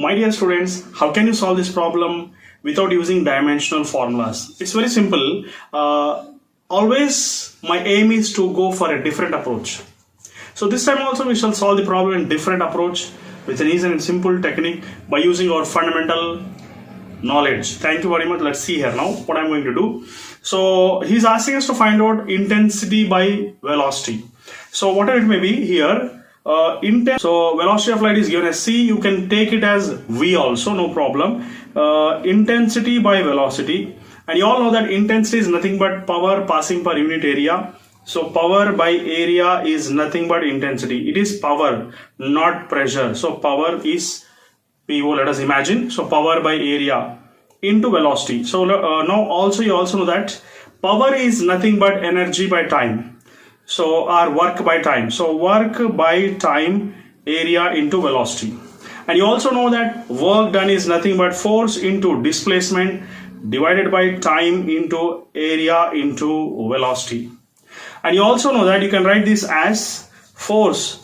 my dear students, how can you solve this problem without using dimensional formulas? It's very simple. Always my aim is to go for a different approach. So this time also we shall solve the problem in different approach with an easy and simple technique by using our fundamental knowledge. Thank you very much. Let's see here now what I'm going to do. So he's asking us to find out intensity by velocity. So whatever it may be here, so velocity of light is given as c. You can take it as v also, no problem. Intensity by velocity, and you all know that intensity is nothing but power passing per unit area. So power by area is nothing but intensity. It is power, not pressure. So power is PO, let us imagine. So power by area into velocity. So now also you also know that power is nothing but energy by time. So our work by time. So work by time, area into velocity. And you also know that work done is nothing but force into displacement divided by time into area into velocity. And you also know that you can write this as force.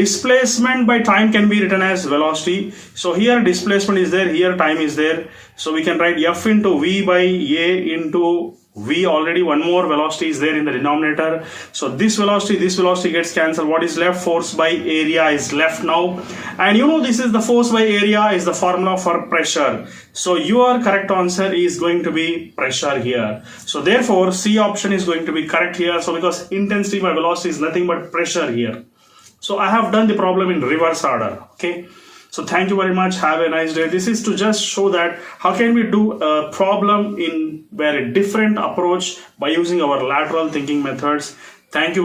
Displacement by time can be written as velocity. So here displacement is there, here time is there. So we can write F into V by A into V. Already one more velocity is there in the denominator. So this velocity gets cancelled. What is left? Force by area is left now. And you know this is the force by area is the formula for pressure. So your correct answer is going to be pressure here. So therefore C option is going to be correct here. So because intensity by velocity is nothing but pressure here. So I have done the problem in reverse order. Okay. So thank you very much. Have a nice day. This is to just show that how can we do a problem in very different approach by using our lateral thinking methods. Thank you.